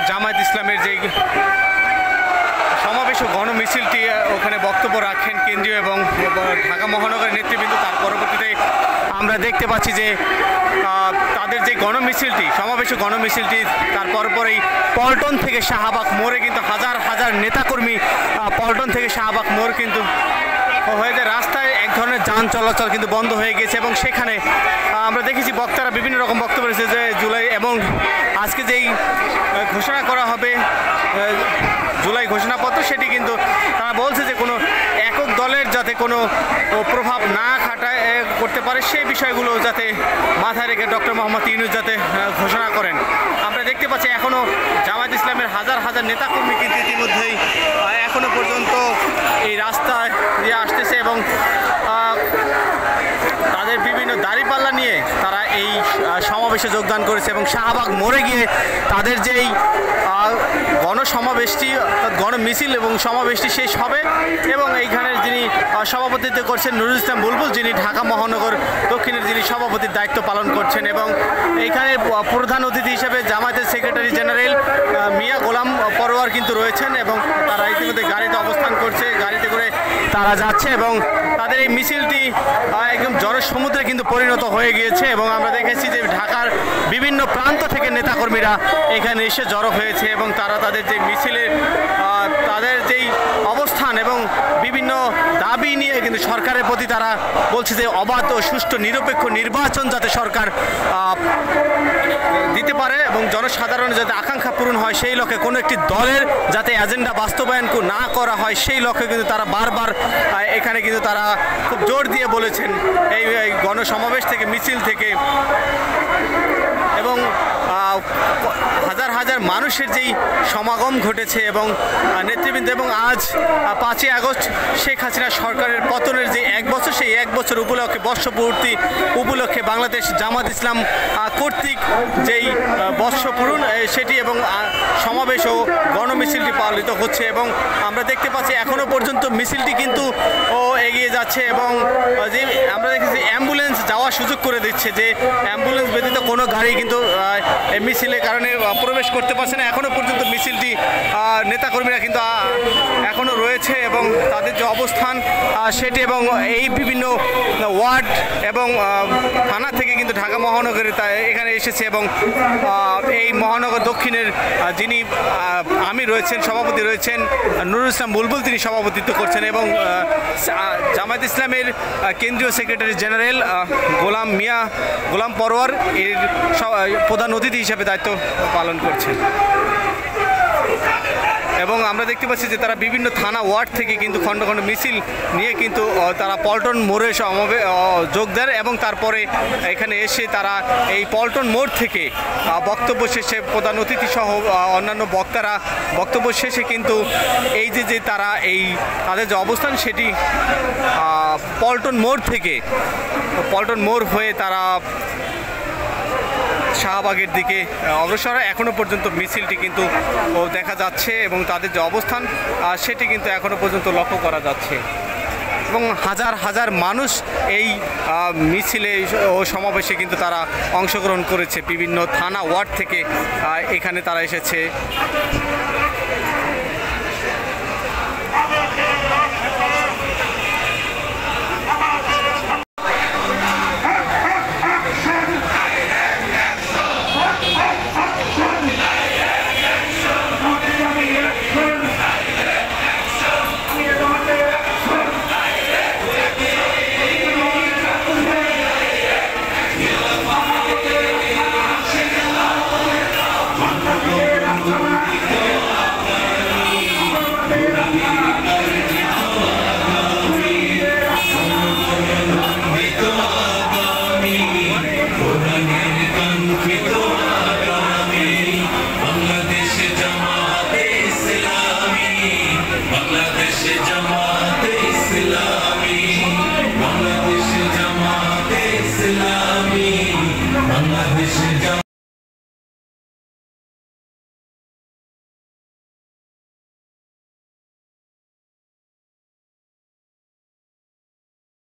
জামায়াত ইসলামের যে সমাবেশ ও গণমিছিলটি ওখানে বক্তব্য রাখেন কেন্দ্রীয় এবং ঢাকা মহানগরের নেতৃবৃন্দ। তার পরবর্তীতে আমরা দেখতে পাচ্ছি যে তাদের যে গণমিছিলটি সমাবেশ ও গণমিছিলটি তার পরপরই পল্টন থেকে শাহবাগ মোড়ে কিন্তু হাজার হাজার নেতাকর্মী পল্টন থেকে শাহবাগ মোড় কিন্তু হয়ে যায়। রাস্তায় এক ধরনের যান চলাচল কিন্তু বন্ধ হয়ে গেছে এবং সেখানে আমরা দেখেছি বক্তারা বিভিন্ন রকম বক্তব্য রয়েছে যে জুলাই এবং আজকে যেই ঘোষণা করা হবে জুলাই ঘোষণাপত্র সেটি কিন্তু তারা বলছে যে কোনো একক দলের যাতে কোনো প্রভাব না খাটায় করতে পারে সেই বিষয়গুলো যাতে মাথায় রেখে ডক্টর মোহাম্মদ ইউনূস যাতে ঘোষণা করেন। আমরা দেখতে পাচ্ছি এখনও জামায়াত ইসলামের হাজার হাজার নেতাকর্মী কিন্তু ইতিমধ্যেই এখনও পর্যন্ত এই রাস্তায় দিয়ে আসতেছে এবং তাদের বিভিন্ন দাঁড়িপাল্লা নিয়ে তারা এই সমাবেশে যোগদান করেছে এবং শাহবাগ মোড়ে গিয়ে তাদের যেই গণসমাবেশটি গণমিছিল এবং সমাবেশটি শেষ হবে এবং এইখানের যিনি সভাপতিত্ব করছেন নুরুল ইসলাম বুলবুল, যিনি ঢাকা মহানগর দক্ষিণের যিনি সভাপতির দায়িত্ব পালন করছেন এবং এইখানে প্রধান অতিথি হিসেবে জামায়াতের সেক্রেটারি জেনারেল মিয়া গোলাম পরোয়ার কিন্তু রয়েছেন এবং তারা ইতিমধ্যে গাড়িতে অবস্থান করছে, গাড়িতে করে তারা যাচ্ছে এবং তাদের এই মিছিলটি একদম জনসমুদ্রে কিন্তু পরিণত হয়ে গিয়েছে এবং আমরা দেখেছি যে ঢাকার বিভিন্ন প্রান্ত থেকে নেতাকর্মীরা এখানে এসে জড়ো হয়েছে এবং তারা তাদের যে মিছিলের তাদের যেই অবস্থান এবং বিভিন্ন দাবি নিয়ে কিন্তু সরকারের প্রতি তারা বলছে যে অবাধ ও সুষ্ঠু নিরপেক্ষ নির্বাচন যাতে সরকার দিতে পারে এবং জনসাধারণের যাতে আকাঙ্ক্ষা পূরণ হয় সেই লক্ষ্যে কোনো একটি দলের যাতে এজেন্ডা বাস্তবায়ন না করা হয় সেই লক্ষ্যে কিন্তু তারা বারবার এখানে কিন্তু তারা খুব জোর দিয়ে বলেছেন এই গণসমাবেশ থেকে মিছিল থেকে এবং হাজার হাজার মানুষের যেই সমাগম ঘটেছে এবং নেতৃবৃন্দ এবং আজ 5ই আগস্ট শেখ হাসিনা সরকারের পতনের যে 1 বছর সেই 1 বছর উপলক্ষে বর্ষপূর্তি উপলক্ষে বাংলাদেশ জামাত ইসলাম কর্তৃক যেই বর্ষপূরণ সেটি এবং সমাবেশ ও গণমিছিলটি পালিত হচ্ছে এবং আমরা দেখতে পাচ্ছি এখনও পর্যন্ত মিছিলটি কিন্তু এগিয়ে যাচ্ছে এবং যে আমরা দেখেছি অ্যাম্বুলেন্স যাওয়ার সুযোগ করে দিচ্ছে যে অ্যাম্বুলেন্স ব্যতীত কোনো গাড়ি কিন্তু মিছিলের কারণে প্রবেশ করতে পারছে না। এখনও পর্যন্ত মিছিলটি নেতাকর্মীরা কিন্তু এখনও রয়েছে এবং তাদের যে অবস্থান সেটি এবং এই বিভিন্ন ওয়ার্ড এবং থানা থেকে কিন্তু ঢাকা মহানগরে এখানে এসেছে এবং এই মহানগর দক্ষিণের যিনি আমির রয়েছেন সভাপতি রয়েছেন নুরুল ইসলাম বুলবুল, তিনি সভাপতিত্ব করছেন এবং জামায়াত ইসলামের কেন্দ্রীয় সেক্রেটারি জেনারেল গোলাম পরোয়ার এর প্রধান অতিথি হিসেবে দায়িত্ব পালন করছেন এবং আমরা দেখতে পাচ্ছি যে তারা বিভিন্ন থানা ওয়ার্ড থেকে কিন্তু খণ্ড খণ্ড মিছিল নিয়ে কিন্তু তারা পল্টন মোড়ে যোগ দেন এবং তারপরে এখানে এসে তারা এই পল্টন মোড় থেকে বক্তব্য শেষে প্রধান অতিথি সহ অন্যান্য বক্তারা বক্তব্য শেষে কিন্তু এই যে তারা এই তাদের যে অবস্থান সেটি পল্টন মোড় হয়ে তারা শাহবাগের দিকে অগ্রসর। এখনও পর্যন্ত মিছিলটি কিন্তু দেখা যাচ্ছে এবং তাদের যে অবস্থান সেটি কিন্তু এখনও পর্যন্ত লক্ষ্য করা যাচ্ছে এবং হাজার হাজার মানুষ এই মিছিলে ও সমাবেশে কিন্তু তারা অংশগ্রহণ করেছে বিভিন্ন থানা ওয়ার্ড থেকে এখানে তারা এসেছে।